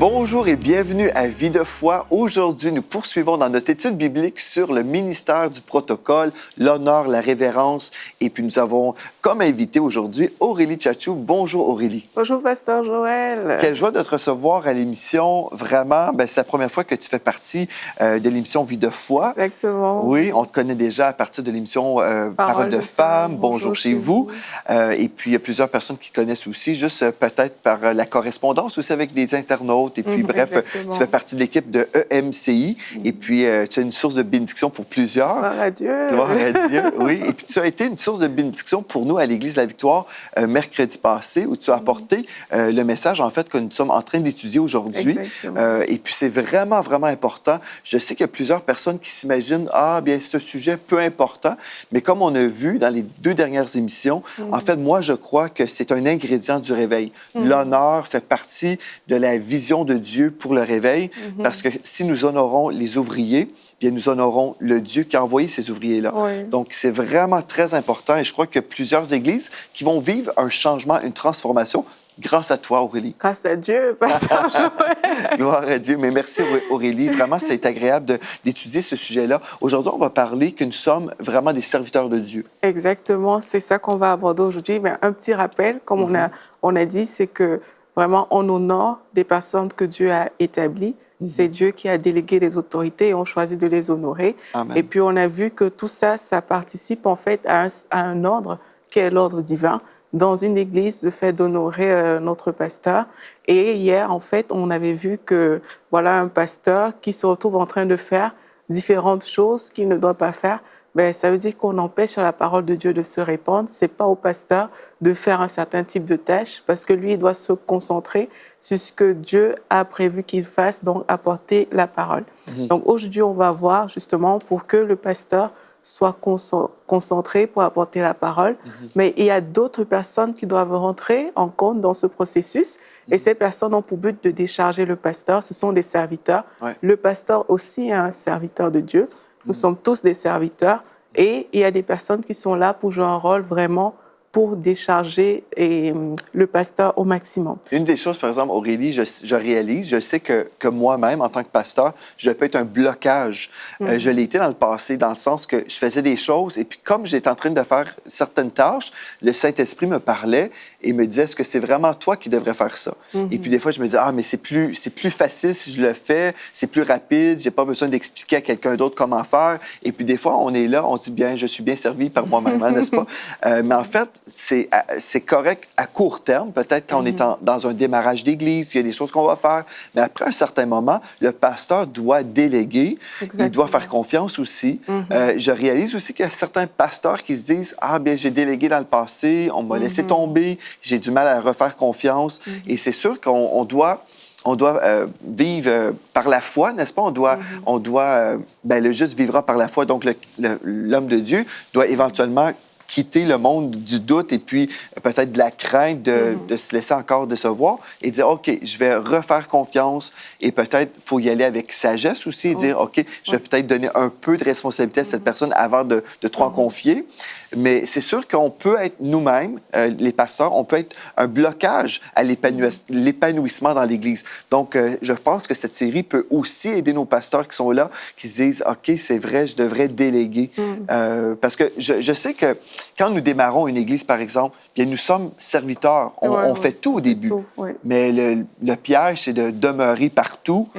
Bonjour et bienvenue à Vie de foi. Aujourd'hui, nous poursuivons dans notre étude biblique sur le ministère du protocole, l'honneur, la révérence. Et puis nous avons comme invité aujourd'hui Aurélie Tchatchou. Bonjour Aurélie. Bonjour Pasteur Joël. Quelle joie de te recevoir à l'émission. Vraiment, c'est la première fois que tu fais partie de l'émission Vie de foi. Exactement. Oui, on te connaît déjà à partir de l'émission Parole de femmes, Bonjour chez vous. Et puis il y a plusieurs personnes qui connaissent aussi, juste peut-être par la correspondance aussi avec des internautes. Et puis, bref, exactement. Tu fais partie de l'équipe de EMCI. Et puis, tu es une source de bénédiction pour plusieurs. Gloire à Dieu. Gloire à Dieu, oui. Et puis, tu as été une source de bénédiction pour nous à l'Église de la Victoire mercredi passé, où tu as apporté le message, en fait, que nous sommes en train d'étudier aujourd'hui. Et puis, c'est vraiment, vraiment important. Je sais qu'il y a plusieurs personnes qui s'imaginent, bien, c'est un sujet peu important. Mais comme on a vu dans les 2 dernières émissions, en fait, moi, je crois que c'est un ingrédient du réveil. L'honneur fait partie de la vision de Dieu pour le réveil, parce que si nous honorons les ouvriers, bien nous honorons le Dieu qui a envoyé ces ouvriers-là. Oui. Donc, c'est vraiment très important et je crois qu'il y a plusieurs églises qui vont vivre un changement, une transformation grâce à toi, Aurélie. Grâce à Dieu, Pasteur Joël. Gloire à Dieu. Mais merci, Aurélie. Vraiment, c'est agréable d'étudier ce sujet-là. Aujourd'hui, on va parler que nous sommes vraiment des serviteurs de Dieu. Exactement, c'est ça qu'on va aborder aujourd'hui. Mais un petit rappel, comme on a dit, c'est que vraiment, on honore des personnes que Dieu a établies. C'est Dieu qui a délégué les autorités et on choisit de les honorer. Amen. Et puis, on a vu que tout ça, ça participe en fait à un ordre qui est l'ordre divin. Dans une église, le fait d'honorer notre pasteur. Et hier, en fait, on avait vu que, voilà, un pasteur qui se retrouve en train de faire différentes choses qu'il ne doit pas faire. Ben, ça veut dire qu'on empêche la parole de Dieu de se répandre. C'est pas au pasteur de faire un certain type de tâche parce que lui, il doit se concentrer sur ce que Dieu a prévu qu'il fasse, donc apporter la parole. Donc aujourd'hui, on va voir justement pour que le pasteur soit concentré pour apporter la parole. Mais il y a d'autres personnes qui doivent rentrer en compte dans ce processus. Et ces personnes ont pour but de décharger le pasteur. Ce sont des serviteurs. Ouais. Le pasteur aussi est un serviteur de Dieu. Nous sommes tous des serviteurs et il y a des personnes qui sont là pour jouer un rôle vraiment pour décharger le pasteur au maximum. Une des choses, par exemple, Aurélie, je réalise, je sais que moi-même, en tant que pasteur, je peux être un blocage. Je l'ai été dans le passé, dans le sens que je faisais des choses et puis comme j'étais en train de faire certaines tâches, le Saint-Esprit me parlait et me disait, est-ce que c'est vraiment toi qui devrais faire ça? Et puis des fois, je me disais, mais c'est plus facile si je le fais, c'est plus rapide, j'ai pas besoin d'expliquer à quelqu'un d'autre comment faire. Et puis des fois, on est là, on dit bien, je suis bien servi par moi-même, n'est-ce pas? Mais en fait, c'est correct à court terme, peut-être quand on est dans un démarrage d'église, il y a des choses qu'on va faire, mais après un certain moment, le pasteur doit déléguer, il doit faire confiance aussi. Je réalise aussi qu'il y a certains pasteurs qui se disent, bien, j'ai délégué dans le passé, on m'a laissé tomber, j'ai du mal à refaire confiance. Et c'est sûr qu'on doit vivre par la foi, n'est-ce pas? Le juste vivra par la foi. Donc, l'homme de Dieu doit éventuellement quitter le monde du doute et puis peut-être de la crainte de se laisser encore décevoir et dire, OK, je vais refaire confiance et peut-être il faut y aller avec sagesse aussi et dire, OK, je vais peut-être donner un peu de responsabilité à cette personne avant de trop en confier. Mais c'est sûr qu'on peut être nous-mêmes, les pasteurs, on peut être un blocage à l'épanouissement dans l'Église. Donc, je pense que cette série peut aussi aider nos pasteurs qui sont là, qui se disent, OK, c'est vrai, je devrais déléguer. Parce que je sais que quand nous démarrons une Église, par exemple, bien, nous sommes serviteurs. On fait tout au début. Mais le piège, c'est de demeurer partout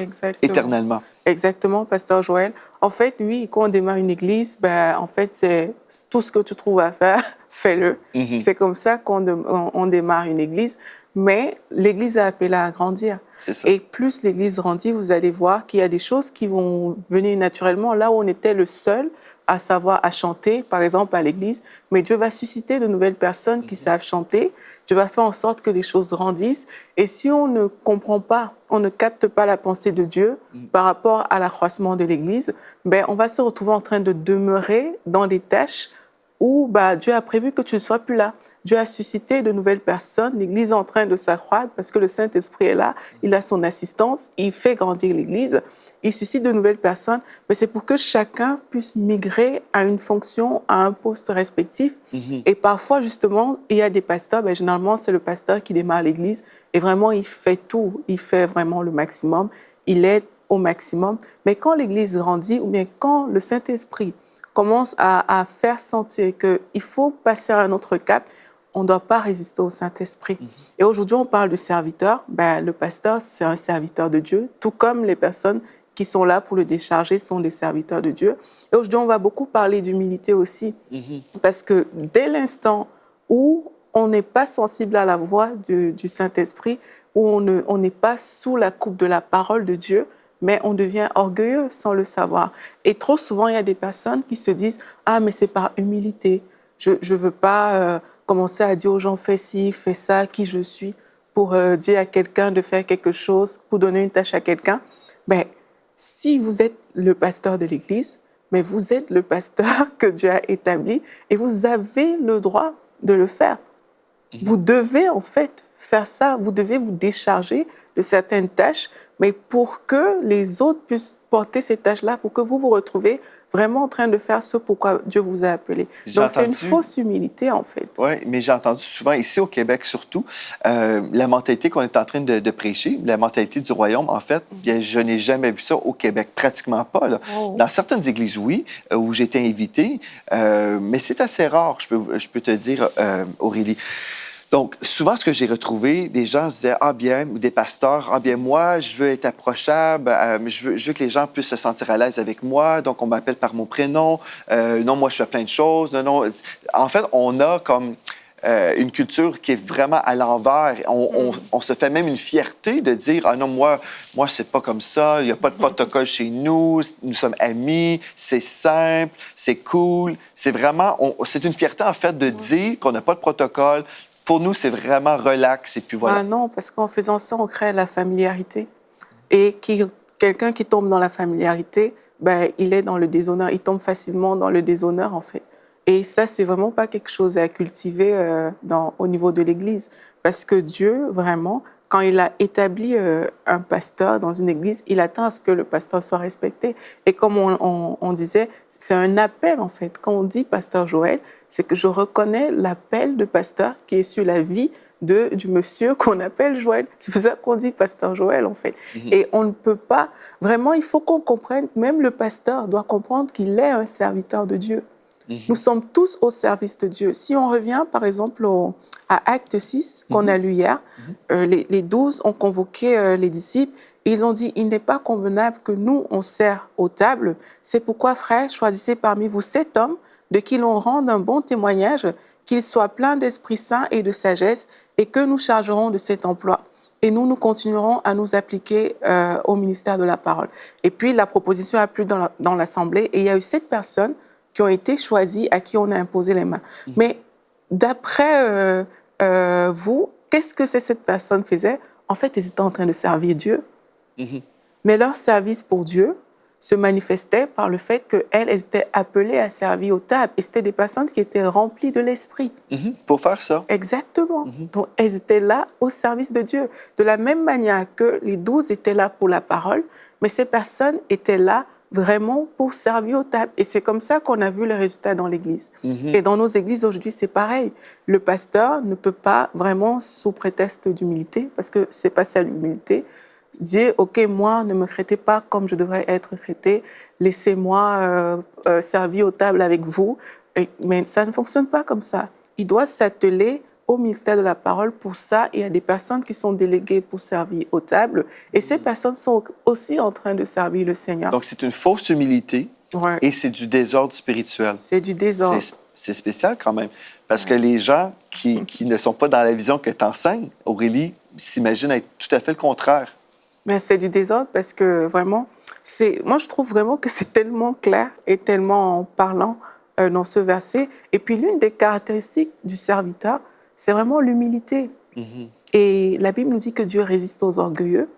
éternellement. Exactement, Pasteur Joël. En fait, oui, quand on démarre une église, en fait, c'est tout ce que tu trouves à faire, fais-le. C'est comme ça qu'on démarre une église. Mais l'église est appelée à grandir. Et plus l'église grandit, vous allez voir qu'il y a des choses qui vont venir naturellement. Là où on était le seul à savoir à chanter, par exemple, à l'église, mais Dieu va susciter de nouvelles personnes qui savent chanter. Dieu va faire en sorte que les choses grandissent. Et si on ne comprend pas, on ne capte pas la pensée de Dieu par rapport à l'accroissement de l'église, on va se retrouver en train de demeurer dans des tâches où Dieu a prévu que tu ne sois plus là. Dieu a suscité de nouvelles personnes. L'Église est en train de s'accroître parce que le Saint-Esprit est là. Il a son assistance. Il fait grandir l'Église. Il suscite de nouvelles personnes. Mais c'est pour que chacun puisse migrer à une fonction, à un poste respectif. Et parfois, justement, il y a des pasteurs. Généralement, c'est le pasteur qui démarre l'Église. Et vraiment, il fait tout. Il fait vraiment le maximum. Il aide au maximum. Mais quand l'Église grandit, ou bien quand le Saint-Esprit commence à faire sentir qu'il faut passer à un autre cap, on ne doit pas résister au Saint-Esprit. Et aujourd'hui, on parle du serviteur. Le pasteur, c'est un serviteur de Dieu, tout comme les personnes qui sont là pour le décharger sont des serviteurs de Dieu. Et aujourd'hui, on va beaucoup parler d'humilité aussi, parce que dès l'instant où on n'est pas sensible à la voix du Saint-Esprit, où on n'est pas sous la coupe de la parole de Dieu, mais on devient orgueilleux sans le savoir. Et trop souvent, il y a des personnes qui se disent « Ah, mais c'est par humilité. Je ne veux pas commencer à dire aux gens « Fais ci, fais ça, qui je suis » pour dire à quelqu'un de faire quelque chose, pour donner une tâche à quelqu'un. » Si vous êtes le pasteur de l'Église, mais vous êtes le pasteur que Dieu a établi et vous avez le droit de le faire. Vous devez en fait faire ça, vous devez vous décharger de certaines tâches, mais pour que les autres puissent porter ces tâches-là, pour que vous vous retrouvez vraiment en train de faire ce pourquoi Dieu vous a appelé. Donc c'est une fausse humilité en fait. Oui, mais j'ai entendu souvent, ici au Québec surtout, la mentalité qu'on est en train de prêcher, la mentalité du royaume, en fait, bien, je n'ai jamais vu ça au Québec, pratiquement pas. Là. Oh. Dans certaines églises, oui, où j'ai été invité, mais c'est assez rare, je peux te dire, Aurélie. Donc, souvent, ce que j'ai retrouvé, des gens se disaient « Ah bien », ou des pasteurs « Ah bien, moi, je veux être approchable, je veux que les gens puissent se sentir à l'aise avec moi, donc on m'appelle par mon prénom, non, moi, je fais plein de choses, non. » En fait, on a comme une culture qui est vraiment à l'envers. On se fait même une fierté de dire « Ah non, moi, c'est pas comme ça, il n'y a pas de protocole chez nous, nous sommes amis, c'est simple, c'est cool. » C'est vraiment, c'est une fierté, en fait, de dire qu'on n'a pas de protocole. Pour nous, c'est vraiment relax et puis voilà. Ah non, parce qu'en faisant ça, on crée la familiarité. Et quelqu'un qui tombe dans la familiarité, il est dans le déshonneur. Il tombe facilement dans le déshonneur, en fait. Et ça, c'est vraiment pas quelque chose à cultiver au niveau de l'Église. Parce que Dieu, vraiment, quand il a établi un pasteur dans une église, il attend à ce que le pasteur soit respecté. Et comme on disait, c'est un appel, en fait. Quand on dit pasteur Joël, c'est que je reconnais l'appel de pasteur qui est sur la vie du monsieur qu'on appelle Joël. C'est pour ça qu'on dit pasteur Joël, en fait. Et on ne peut pas... Vraiment, il faut qu'on comprenne, même le pasteur doit comprendre qu'il est un serviteur de Dieu. Nous sommes tous au service de Dieu. Si on revient, par exemple, à Acte 6, qu'on a lu hier, les 12 ont convoqué les disciples et ils ont dit « Il n'est pas convenable que nous, on sert aux tables. C'est pourquoi, frères, choisissez parmi vous 7 hommes de qui l'on rende un bon témoignage, qu'ils soient pleins d'Esprit Saint et de sagesse et que nous chargerons de cet emploi. Et nous continuerons à nous appliquer au ministère de la parole. » Et puis, la proposition a plu dans l'Assemblée et il y a eu 7 personnes qui ont été choisis, à qui on a imposé les mains. Mais d'après vous, qu'est-ce que cette personne faisait? En fait, ils étaient en train de servir Dieu. Mais leur service pour Dieu se manifestait par le fait qu'elles étaient appelées à servir aux tables. Et c'était des personnes qui étaient remplies de l'Esprit. Pour faire ça. Exactement. Donc, elles étaient là au service de Dieu. De la même manière que les 12 étaient là pour la parole, mais ces personnes étaient là vraiment pour servir aux tables. Et c'est comme ça qu'on a vu les résultats dans l'Église. Et dans nos églises aujourd'hui, c'est pareil. Le pasteur ne peut pas vraiment, sous prétexte d'humilité, parce que c'est pas ça l'humilité, dire « Ok, moi, ne me traitez pas comme je devrais être traité, laissez-moi servir aux tables avec vous. » Mais ça ne fonctionne pas comme ça. Il doit s'atteler au ministère de la parole pour ça. Il y a des personnes qui sont déléguées pour servir aux tables. Et ces personnes sont aussi en train de servir le Seigneur. Donc, c'est une fausse humilité et c'est du désordre spirituel. C'est du désordre. C'est spécial quand même. Parce que les gens qui ne sont pas dans la vision que tu enseignes, Aurélie, s'imaginent être tout à fait le contraire. Mais c'est du désordre parce que vraiment, moi je trouve vraiment que c'est tellement clair et tellement parlant dans ce verset. Et puis l'une des caractéristiques du serviteur, c'est vraiment l'humilité. Et la Bible nous dit que Dieu résiste aux orgueilleux.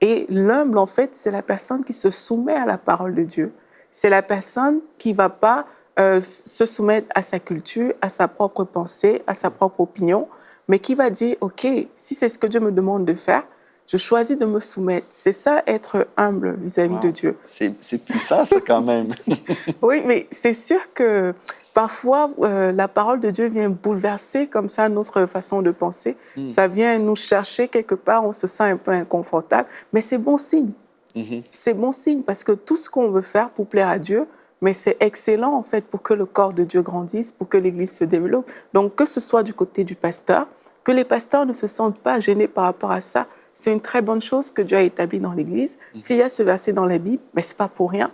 Et l'humble, en fait, c'est la personne qui se soumet à la parole de Dieu. C'est la personne qui ne va pas se soumettre à sa culture, à sa propre pensée, à sa propre opinion, mais qui va dire, OK, si c'est ce que Dieu me demande de faire, je choisis de me soumettre. C'est ça, être humble vis-à-vis de Wow. Dieu. C'est puissant, ça, quand même. Oui, mais c'est sûr que parfois, la parole de Dieu vient bouleverser comme ça notre façon de penser. Ça vient nous chercher quelque part, on se sent un peu inconfortable, mais c'est bon signe. C'est bon signe parce que tout ce qu'on veut faire pour plaire à Dieu, mais c'est excellent en fait pour que le corps de Dieu grandisse, pour que l'Église se développe. Donc que ce soit du côté du pasteur, que les pasteurs ne se sentent pas gênés par rapport à ça, c'est une très bonne chose que Dieu a établie dans l'Église. S'il y a ce verset dans la Bible, mais c'est pas pour rien.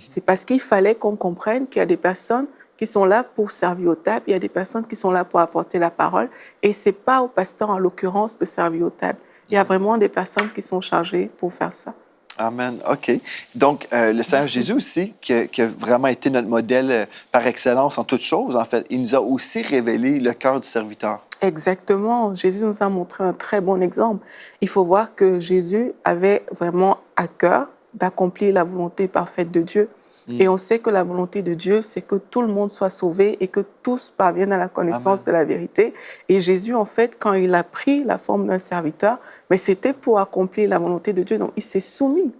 C'est parce qu'il fallait qu'on comprenne qu'il y a des personnes qui sont là pour servir aux tables, il y a des personnes qui sont là pour apporter la parole, et c'est pas au pasteur en l'occurrence de servir aux tables. Il y a vraiment des personnes qui sont chargées pour faire ça. Amen. OK. Donc, le Seigneur Jésus aussi, qui a vraiment été notre modèle par excellence en toutes choses, en fait, il nous a aussi révélé le cœur du serviteur. Exactement. Jésus nous a montré un très bon exemple. Il faut voir que Jésus avait vraiment à cœur d'accomplir la volonté parfaite de Dieu. Et on sait que la volonté de Dieu, c'est que tout le monde soit sauvé et que tous parviennent à la connaissance de la vérité. Et Jésus, en fait, quand il a pris la forme d'un serviteur, mais c'était pour accomplir la volonté de Dieu. Donc, il s'est soumis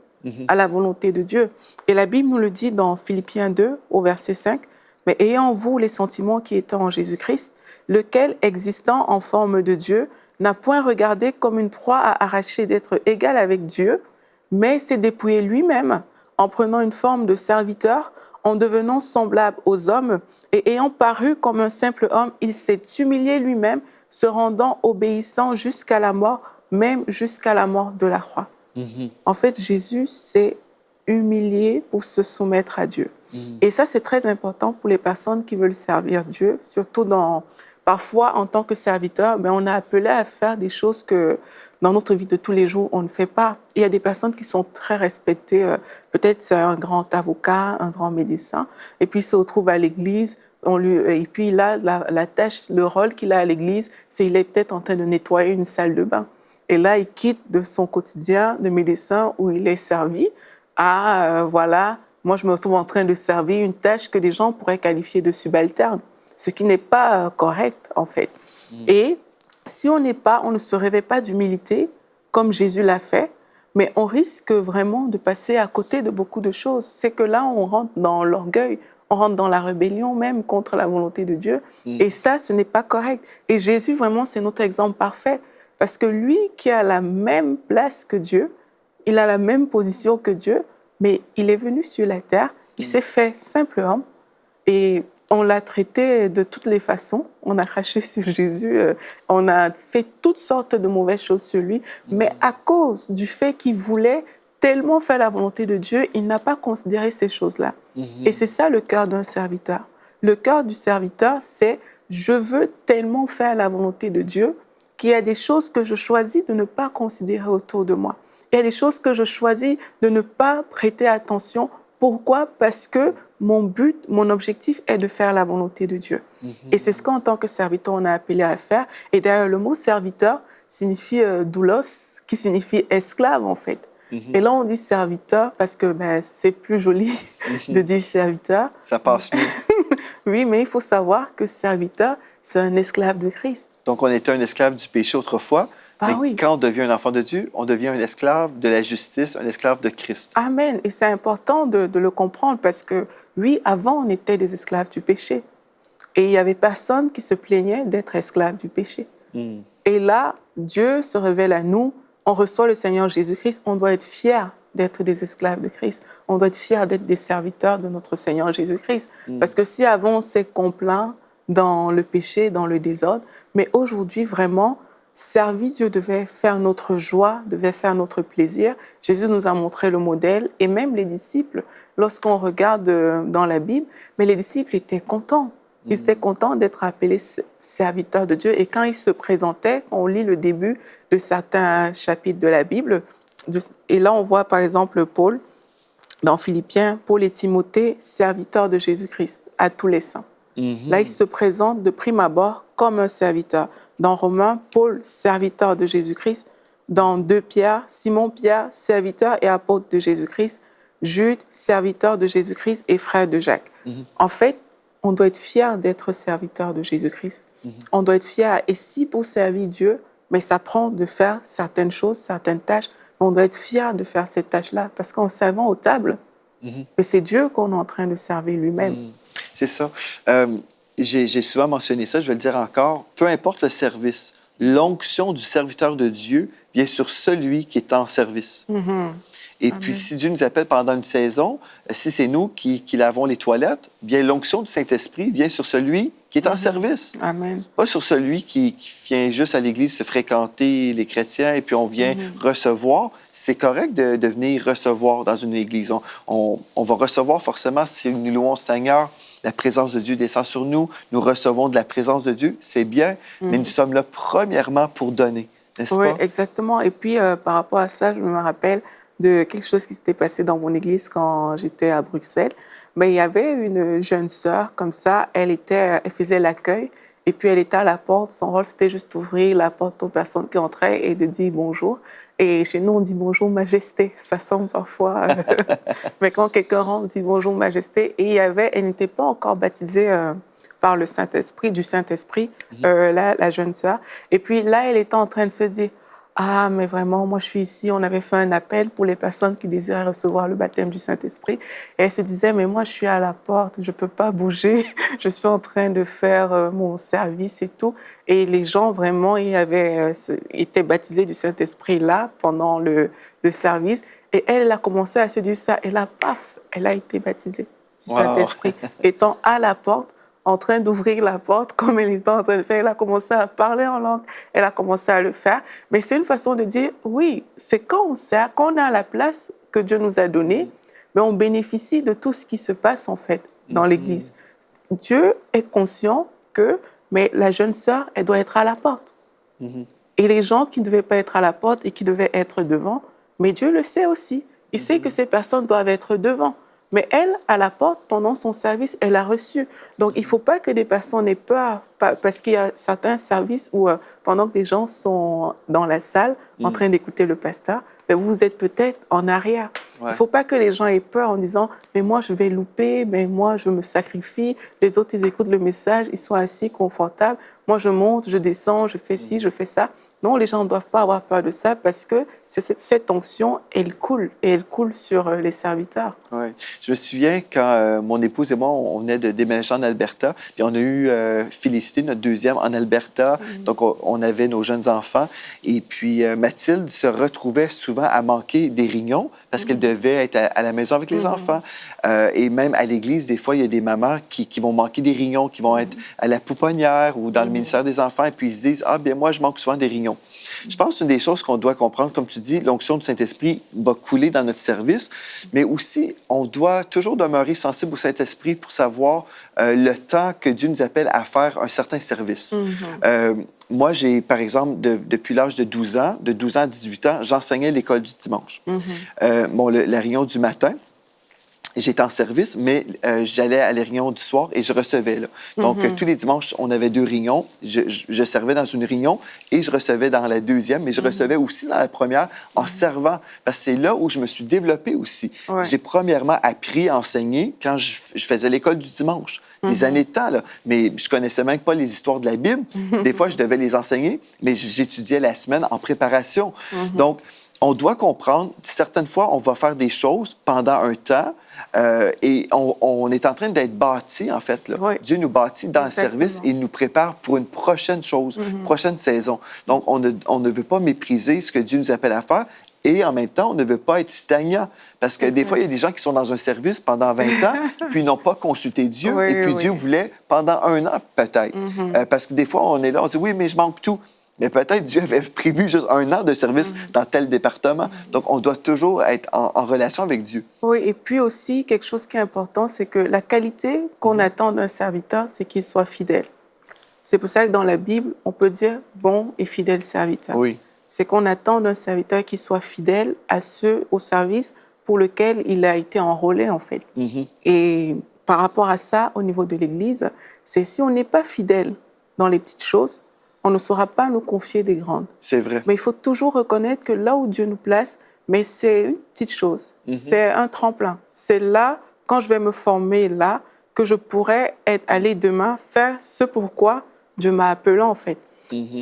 à la volonté de Dieu. Et la Bible nous le dit dans Philippiens 2, au verset 5, « Mais ayant en vous les sentiments qui étaient en Jésus-Christ, lequel, existant en forme de Dieu, n'a point regardé comme une proie à arracher d'être égal avec Dieu, mais s'est dépouillé lui-même, en prenant une forme de serviteur, en devenant semblable aux hommes, et ayant paru comme un simple homme, il s'est humilié lui-même, se rendant obéissant jusqu'à la mort, même jusqu'à la mort de la croix. » En fait, Jésus s'est humilié pour se soumettre à Dieu. Et ça, c'est très important pour les personnes qui veulent servir Dieu, surtout parfois, en tant que serviteur, on est appelé à faire des choses que dans notre vie de tous les jours, on ne fait pas. Il y a des personnes qui sont très respectées. Peut-être c'est un grand avocat, un grand médecin, et puis il se retrouve à l'église. Et puis là, la tâche, le rôle qu'il a à l'église, c'est qu'il est peut-être en train de nettoyer une salle de bain. Et là, il quitte de son quotidien de médecin où il est servi à, moi je me retrouve en train de servir une tâche que des gens pourraient qualifier de subalterne, ce qui n'est pas correct en fait. Et si on ne se réveille pas d'humilité, comme Jésus l'a fait, mais on risque vraiment de passer à côté de beaucoup de choses. C'est que là, on rentre dans l'orgueil, on rentre dans la rébellion même contre la volonté de Dieu. Et ça, ce n'est pas correct. Et Jésus, vraiment, c'est notre exemple parfait. Parce que lui qui a la même place que Dieu, il a la même position que Dieu, mais il est venu sur la terre, il s'est fait simple homme, et on l'a traité de toutes les façons. On a craché sur Jésus, on a fait toutes sortes de mauvaises choses sur lui, mais à cause du fait qu'il voulait tellement faire la volonté de Dieu, il n'a pas considéré ces choses-là. Et c'est ça le cœur d'un serviteur. Le cœur du serviteur, c'est « je veux tellement faire la volonté de Dieu qu'il y a des choses que je choisis de ne pas considérer autour de moi. Il y a des choses que je choisis de ne pas prêter attention. Pourquoi? Parce que mon but, mon objectif est de faire la volonté de Dieu. Et c'est ce qu'en tant que serviteur, on a appelé à faire. Et d'ailleurs, le mot serviteur signifie doulos, qui signifie esclave, en fait. Et là, on dit serviteur parce que c'est plus joli de dire serviteur. Ça passe mieux. Oui, mais il faut savoir que serviteur, c'est un esclave de Christ. Donc, on était un esclave du péché autrefois. Mais Oui. quand on devient un enfant de Dieu, on devient un esclave de la justice, un esclave de Christ. Amen. Et c'est important de le comprendre parce que, oui, avant, on était des esclaves du péché. Et il n'y avait personne qui se plaignait d'être esclave du péché. Et là, Dieu se révèle à nous. On reçoit le Seigneur Jésus-Christ. On doit être fiers d'être des esclaves de Christ. On doit être fiers d'être des serviteurs de notre Seigneur Jésus-Christ. Parce que si avant, on s'est complaint dans le péché, dans le désordre, mais aujourd'hui, vraiment, servir Dieu devait faire notre joie, devait faire notre plaisir. Jésus nous a montré le modèle et même les disciples, lorsqu'on regarde dans la Bible, mais les disciples étaient contents. Ils étaient contents d'être appelés serviteurs de Dieu. Et quand ils se présentaient, on lit le début de certains chapitres de la Bible. Et là, on voit par exemple Paul, dans Philippiens, Paul et Timothée, serviteurs de Jésus-Christ, à tous les saints. Là, il se présente de prime abord comme un serviteur. Dans Romains, Paul, serviteur de Jésus-Christ. Dans 2 Pierre, Simon-Pierre, serviteur et apôtre de Jésus-Christ. Jude, serviteur de Jésus-Christ et frère de Jacques. En fait, on doit être fier d'être serviteur de Jésus-Christ. On doit être fier. Et si pour servir Dieu, mais ça prend de faire certaines choses, certaines tâches, on doit être fier de faire cette tâche-là. Parce qu'en servant aux tables, mais c'est Dieu qu'on est en train de servir lui-même. C'est ça. J'ai souvent mentionné ça, je vais le dire encore. Peu importe le service, l'onction du serviteur de Dieu vient sur celui qui est en service. Et puis, si Dieu nous appelle pendant une saison, si c'est nous qui lavons les toilettes, bien l'onction du Saint-Esprit vient sur celui qui est en service. Amen. Pas sur celui qui vient juste à l'Église se fréquenter les chrétiens et puis on vient recevoir. C'est correct de venir recevoir dans une Église. On va recevoir forcément, si nous louons le Seigneur, la présence de Dieu descend sur nous. Nous recevons de la présence de Dieu, c'est bien, mais nous sommes là premièrement pour donner, n'est-ce Oui, pas? exactement. Et puis, par rapport à ça, je me rappelle de quelque chose qui s'était passé dans mon église quand j'étais à Bruxelles. Mais il y avait une jeune sœur, comme ça, elle faisait l'accueil, et puis elle était à la porte. Son rôle, c'était juste d'ouvrir la porte aux personnes qui entraient et de dire bonjour. Et chez nous, on dit bonjour, Majesté. Ça semble parfois... mais quand quelqu'un rentre, on dit bonjour, Majesté. Et elle n'était pas encore baptisée par le Saint-Esprit, du Saint-Esprit, la jeune sœur. Et puis là, elle était en train de se dire... Ah, mais vraiment, moi, je suis ici. On avait fait un appel pour les personnes qui désiraient recevoir le baptême du Saint-Esprit. Et elle se disait, mais moi, je suis à la porte, je ne peux pas bouger. Je suis en train de faire mon service et tout. Et les gens, vraiment, étaient baptisés du Saint-Esprit là, pendant le service. Et elle a commencé à se dire ça. Et là, paf, elle a été baptisée du Saint-Esprit, étant à la porte, en train d'ouvrir la porte, comme elle était en train de faire. Elle a commencé à parler en langue, elle a commencé à le faire. Mais c'est une façon de dire, oui, c'est quand on sert, quand on est à la place que Dieu nous a donnée, mais on bénéficie de tout ce qui se passe, en fait, dans l'Église. Dieu est conscient mais la jeune sœur, elle doit être à la porte. Et les gens qui ne devaient pas être à la porte et qui devaient être devant, mais Dieu le sait aussi. Il sait que ces personnes doivent être devant. Mais elle, à la porte, pendant son service, elle a reçu. Donc, il ne faut pas que des personnes aient peur, parce qu'il y a certains services où, pendant que les gens sont dans la salle, en train d'écouter le pasteur, vous êtes peut-être en arrière. Il ne faut pas que les gens aient peur en disant « mais moi, je vais louper, mais moi, je me sacrifie. Les autres, ils écoutent le message, ils sont assis, confortables. Moi, je monte, je descends, je fais ci, je fais ça. » Non, les gens ne doivent pas avoir peur de ça parce que cette onction, elle coule et elle coule sur les serviteurs. Oui. Je me souviens quand mon épouse et moi, on venait de déménager en Alberta, puis on a eu Félicité, notre deuxième, en Alberta. Donc, on avait nos jeunes enfants. Et puis, Mathilde se retrouvait souvent à manquer des réunions parce qu'elle devait être à la maison avec les enfants. Et même à l'église, des fois, il y a des mamans qui vont manquer des réunions, qui vont être à la pouponnière ou dans le ministère des enfants, et puis ils se disent « Ah, bien, moi, je manque souvent des réunions. » Je pense qu'une des choses qu'on doit comprendre, comme tu dis, l'onction du Saint-Esprit va couler dans notre service, mais aussi, on doit toujours demeurer sensible au Saint-Esprit pour savoir le temps que Dieu nous appelle à faire un certain service. Moi, j'ai, par exemple, depuis l'âge de 12 ans, de 12 ans à 18 ans, j'enseignais l'école du dimanche. La réunion du matin, j'étais en service, mais j'allais à la réunion du soir et je recevais là. Donc, tous les dimanches, on avait 2 réunions. Je servais dans une réunion et je recevais dans la deuxième, mais je recevais aussi dans la première en servant. Parce que c'est là où je me suis développé aussi. J'ai premièrement appris à enseigner quand je faisais l'école du dimanche. Des années de temps, là. Mais je connaissais même pas les histoires de la Bible. Des fois, je devais les enseigner, mais j'étudiais la semaine en préparation. Donc, on doit comprendre, certaines fois, on va faire des choses pendant un temps et on est en train d'être bâti, en fait. Là. Dieu nous bâtit dans le service et il nous prépare pour une prochaine chose, une prochaine saison. Donc, on ne veut pas mépriser ce que Dieu nous appelle à faire et en même temps, on ne veut pas être stagnant. Parce que des fois, il y a des gens qui sont dans un service pendant 20 ans puis ils n'ont pas consulté Dieu et puis Dieu voulait pendant 1 an, peut-être. Parce que des fois, on est là, on dit « Oui, mais je manque tout. » Mais peut-être Dieu avait prévu juste 1 an de service dans tel département. Donc, on doit toujours être en relation avec Dieu. Oui, et puis aussi, quelque chose qui est important, c'est que la qualité qu'on attend d'un serviteur, c'est qu'il soit fidèle. C'est pour ça que dans la Bible, on peut dire « bon et fidèle serviteur ». Oui. C'est qu'on attend d'un serviteur qu'il soit fidèle à ceux au service pour lequel il a été enrôlé, en fait. Et par rapport à ça, au niveau de l'Église, c'est si on n'est pas fidèle dans les petites choses, on ne saura pas nous confier des grandes. C'est vrai. Mais il faut toujours reconnaître que là où Dieu nous place, mais c'est une petite chose. C'est un tremplin. C'est là, quand je vais me former là, que je pourrais aller demain faire ce pourquoi Dieu m'a appelé, en fait.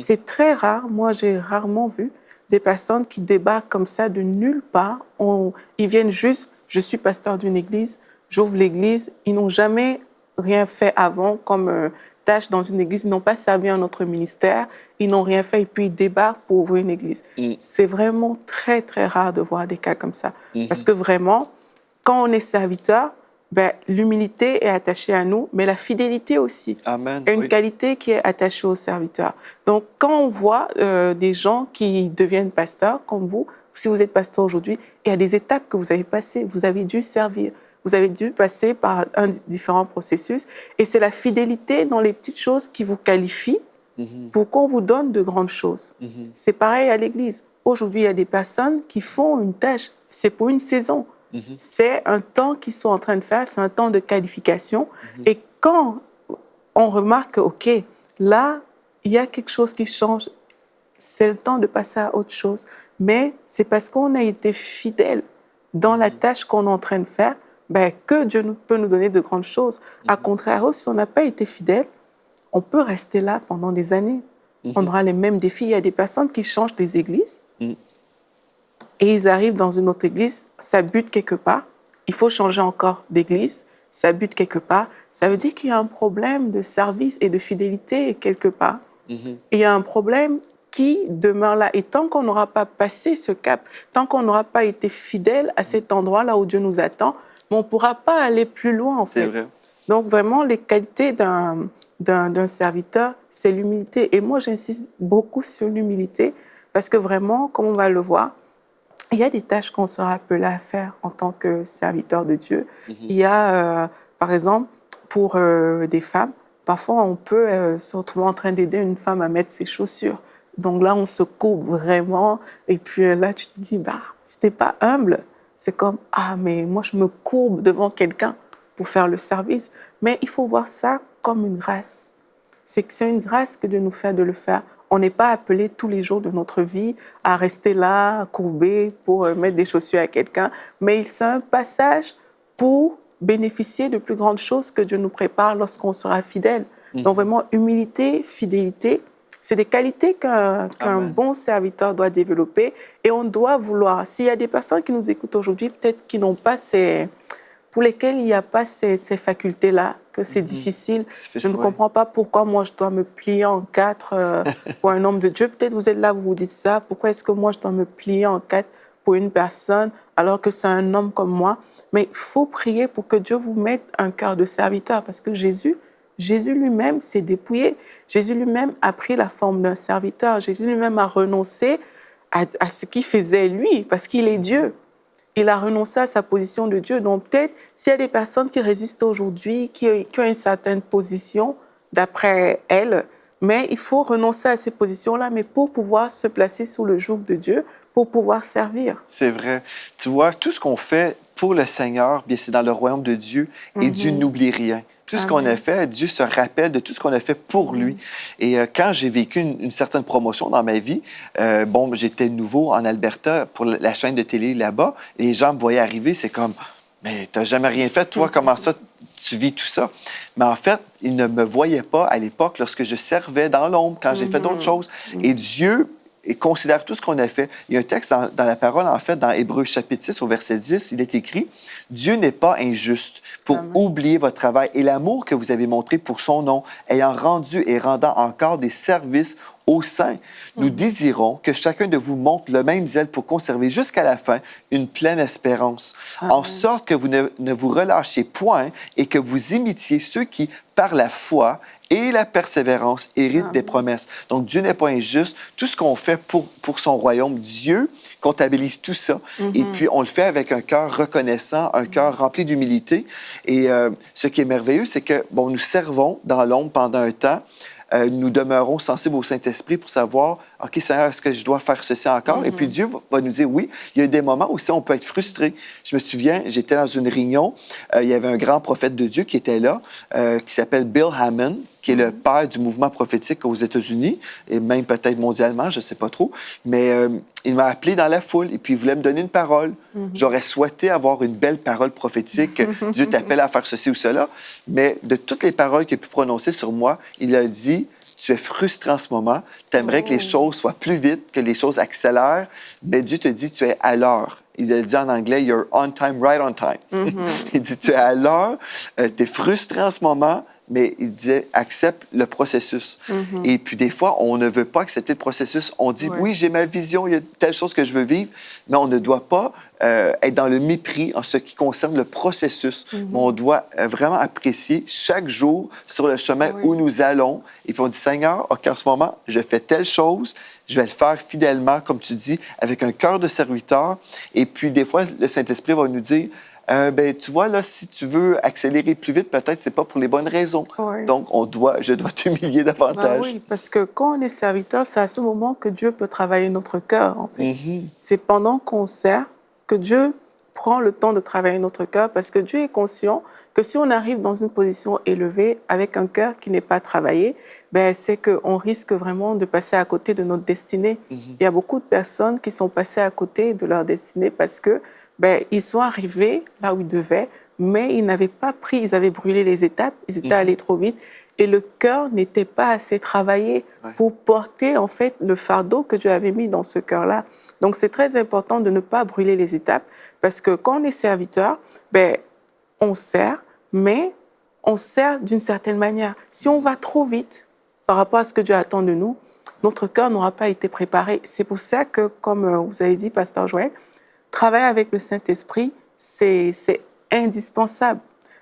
C'est très rare. Moi, j'ai rarement vu des personnes qui débarquent comme ça de nulle part. Ils viennent juste, je suis pasteur d'une église, j'ouvre l'église. Ils n'ont jamais rien fait avant comme tâche dans une église. Ils n'ont pas servi un autre ministère. Ils n'ont rien fait et puis ils débarquent pour ouvrir une église. C'est vraiment très, très rare de voir des cas comme ça. Parce que vraiment, quand on est serviteur, ben, l'humilité est attachée à nous, mais la fidélité aussi. Amen. Il y a une qualité qui est attachée au serviteur. Donc, quand on voit des gens qui deviennent pasteurs, comme vous, si vous êtes pasteur aujourd'hui, il y a des étapes que vous avez passées. Vous avez dû servir. Vous avez dû passer par différents processus. Et c'est la fidélité dans les petites choses qui vous qualifie pour qu'on vous donne de grandes choses. C'est pareil à l'Église. Aujourd'hui, il y a des personnes qui font une tâche. C'est pour une saison. C'est un temps qu'ils sont en train de faire, c'est un temps de qualification. Et quand on remarque, OK, là, il y a quelque chose qui change, c'est le temps de passer à autre chose. Mais c'est parce qu'on a été fidèle dans la tâche qu'on est en train de faire, ben, que Dieu peut nous donner de grandes choses. À contrario, si on n'a pas été fidèle, on peut rester là pendant des années. On aura les mêmes défis. Il y a des personnes qui changent des églises. Et ils arrivent dans une autre église, ça bute quelque part. Il faut changer encore d'église, ça bute quelque part. Ça veut dire qu'il y a un problème de service et de fidélité quelque part. Et il y a un problème qui demeure là. Et tant qu'on n'aura pas passé ce cap, tant qu'on n'aura pas été fidèle à cet endroit-là où Dieu nous attend, on ne pourra pas aller plus loin, en fait. C'est vrai. Donc, vraiment, les qualités d'un serviteur, c'est l'humilité. Et moi, j'insiste beaucoup sur l'humilité parce que vraiment, comme on va le voir, il y a des tâches qu'on sera appelé à faire en tant que serviteur de Dieu. Il y a, par exemple, pour des femmes, parfois on peut se retrouver en train d'aider une femme à mettre ses chaussures. Donc là, on se courbe vraiment. Et puis là, tu te dis, bah, si t'es pas humble, c'est comme, ah, mais moi, je me courbe devant quelqu'un pour faire le service. Mais il faut voir ça comme une grâce. C'est que c'est une grâce que Dieu nous fait de le faire. On n'est pas appelé tous les jours de notre vie à rester là, courbé pour mettre des chaussures à quelqu'un, mais c'est un passage pour bénéficier de plus grandes choses que Dieu nous prépare lorsqu'on sera fidèle. Donc vraiment, humilité, fidélité, c'est des qualités qu'un bon serviteur doit développer et on doit vouloir. S'il y a des personnes qui nous écoutent aujourd'hui, peut-être qui n'ont pas pour lesquels il n'y a pas ces facultés-là, que c'est difficile. Je ne comprends pas pourquoi moi je dois me plier en quatre pour un homme de Dieu. Peut-être vous êtes là, vous vous dites ça. Pourquoi est-ce que moi je dois me plier en quatre pour une personne alors que c'est un homme comme moi? Mais il faut prier pour que Dieu vous mette un cœur de serviteur parce que Jésus lui-même s'est dépouillé. Jésus lui-même a pris la forme d'un serviteur. Jésus lui-même a renoncé à ce qu'il faisait lui parce qu'il est Dieu. Il a renoncé à sa position de Dieu. Donc peut-être, s'il y a des personnes qui résistent aujourd'hui, qui ont une certaine position d'après elles, mais il faut renoncer à ces positions-là, mais pour pouvoir se placer sous le joug de Dieu, pour pouvoir servir. C'est vrai. Tu vois, tout ce qu'on fait pour le Seigneur, bien, c'est dans le royaume de Dieu et Dieu n'oublie rien. Tout ce qu'on a fait, Dieu se rappelle de tout ce qu'on a fait pour lui. Et quand j'ai vécu une certaine promotion dans ma vie, bon, j'étais nouveau en Alberta pour la chaîne de télé là-bas, et les gens me voyaient arriver, c'est comme, mais t'as jamais rien fait, toi, comment ça, tu vis tout ça? Mais en fait, ils ne me voyaient pas à l'époque lorsque je servais dans l'ombre, quand j'ai fait d'autres choses. Et Dieu considère tout ce qu'on a fait. Il y a un texte dans la parole, en fait, dans Hébreux chapitre 6, au verset 10, il est écrit « Dieu n'est pas injuste pour oublier votre travail et l'amour que vous avez montré pour son nom, ayant rendu et rendant encore des services aux saints. Nous désirons que chacun de vous montre le même zèle pour conserver jusqu'à la fin une pleine espérance, en sorte que vous ne vous relâchiez point et que vous imitiez ceux qui, par la foi et la persévérance, héritent des promesses. » Donc, Dieu n'est pas injuste. Tout ce qu'on fait pour son royaume, Dieu comptabilise tout ça. Et puis, on le fait avec un cœur reconnaissant, un cœur rempli d'humilité. Et ce qui est merveilleux, c'est que, bon, nous servons dans l'ombre pendant un temps. Nous demeurons sensibles au Saint-Esprit pour savoir, OK, Seigneur, est-ce que je dois faire ceci encore? Et puis Dieu va nous dire, oui, il y a des moments où on peut être frustré. Je me souviens, j'étais dans une réunion, il y avait un grand prophète de Dieu qui était là, qui s'appelle Bill Hamon. qui est le père du mouvement prophétique aux États-Unis, et même peut-être mondialement, je ne sais pas trop. Mais il m'a appelé dans la foule et puis il voulait me donner une parole. J'aurais souhaité avoir une belle parole prophétique. Dieu t'appelle à faire ceci ou cela. Mais de toutes les paroles qu'il a pu prononcer sur moi, il a dit... Tu es frustré en ce moment, tu aimerais que les choses soient plus vite, que les choses accélèrent, mais Dieu te dit tu es à l'heure. Il a dit en anglais, you're on time, right on time. Il dit tu es à l'heure, tu es frustré en ce moment, mais il disait accepte le processus. Et puis des fois, on ne veut pas accepter le processus. On dit oui, j'ai ma vision, il y a telle chose que je veux vivre, mais on ne doit pas être dans le mépris en ce qui concerne le processus. Mais on doit vraiment apprécier chaque jour sur le chemin où nous allons. Et puis on dit Seigneur, OK, en ce moment, je fais telle chose, je vais le faire fidèlement, comme tu dis, avec un cœur de serviteur. Et puis des fois, le Saint-Esprit va nous dire ben, tu vois, là, si tu veux accélérer plus vite, peut-être c'est pas pour les bonnes raisons. Oui. Donc, je dois t'humilier davantage. Oui, parce que quand on est serviteur, c'est à ce moment que Dieu peut travailler notre cœur, en fait. C'est pendant qu'on sert que Dieu prend le temps de travailler notre cœur, parce que Dieu est conscient que si on arrive dans une position élevée avec un cœur qui n'est pas travaillé, ben, c'est qu'on risque vraiment de passer à côté de notre destinée. Il y a beaucoup de personnes qui sont passées à côté de leur destinée parce que ben, ils sont arrivés là où ils devaient, mais ils n'avaient pas pris, ils avaient brûlé les étapes, ils étaient allés trop vite et le cœur n'était pas assez travaillé pour porter en fait le fardeau que Dieu avait mis dans ce cœur-là. Donc c'est très important de ne pas brûler les étapes parce que quand on est serviteur, ben, on sert, mais on sert d'une certaine manière. Si on va trop vite par rapport à ce que Dieu attend de nous, notre cœur n'aura pas été préparé. C'est pour ça que, comme vous avez dit, Pasteur Joël, travailler avec le Saint-Esprit, c'est indispensable.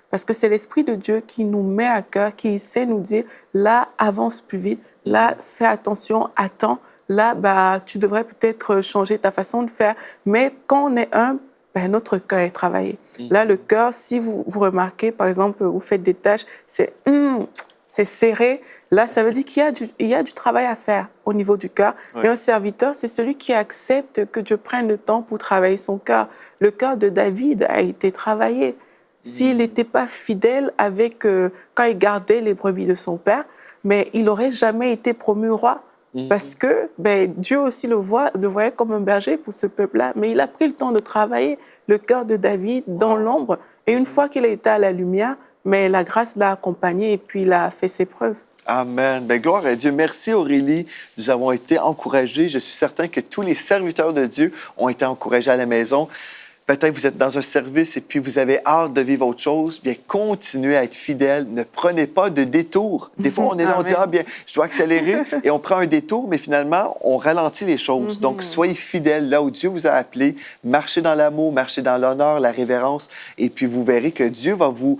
Parce que c'est l'Esprit de Dieu qui nous met à cœur, qui sait nous dire, là, avance plus vite, là, fais attention, attends, là, bah, tu devrais peut-être changer ta façon de faire. Mais quand on est humble, ben, notre cœur est travaillé. Là, le cœur, si vous remarquez, par exemple, vous faites des tâches, c'est serré. Là, ça veut dire qu'il y a du travail à faire au niveau du cœur. Et un serviteur, c'est celui qui accepte que Dieu prenne le temps pour travailler son cœur. Le cœur de David a été travaillé. S'il n'était pas fidèle avec quand il gardait les brebis de son père, mais il n'aurait jamais été promu roi. Parce que ben, Dieu aussi le voyait comme un berger pour ce peuple-là. Mais il a pris le temps de travailler le cœur de David dans l'ombre. Et une fois qu'il a été à la lumière, mais la grâce l'a accompagné et puis il a fait ses preuves. Amen. Bien, gloire à Dieu. Merci Aurélie. Nous avons été encouragés. Je suis certain que tous les serviteurs de Dieu ont été encouragés à la maison. Peut-être que vous êtes dans un service et puis vous avez hâte de vivre autre chose. Bien, continuez à être fidèle. Ne prenez pas de détour. Des fois, on est là, on dit, ah bien, je dois accélérer et on prend un détour, mais finalement, on ralentit les choses. Donc, soyez fidèles là où Dieu vous a appelé. Marchez dans l'amour, marchez dans l'honneur, la révérence. Et puis, vous verrez que Dieu va vous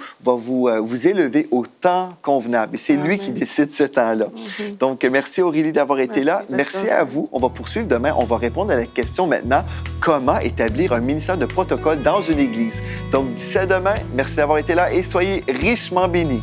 élever au temps convenable. Et c'est lui qui décide ce temps-là. Donc, merci Aurélie d'avoir été là. Merci à vous. On va poursuivre demain. On va répondre à la question maintenant, comment établir un ministère de protocole dans une église. Donc, d'ici à demain, merci d'avoir été là et soyez richement bénis.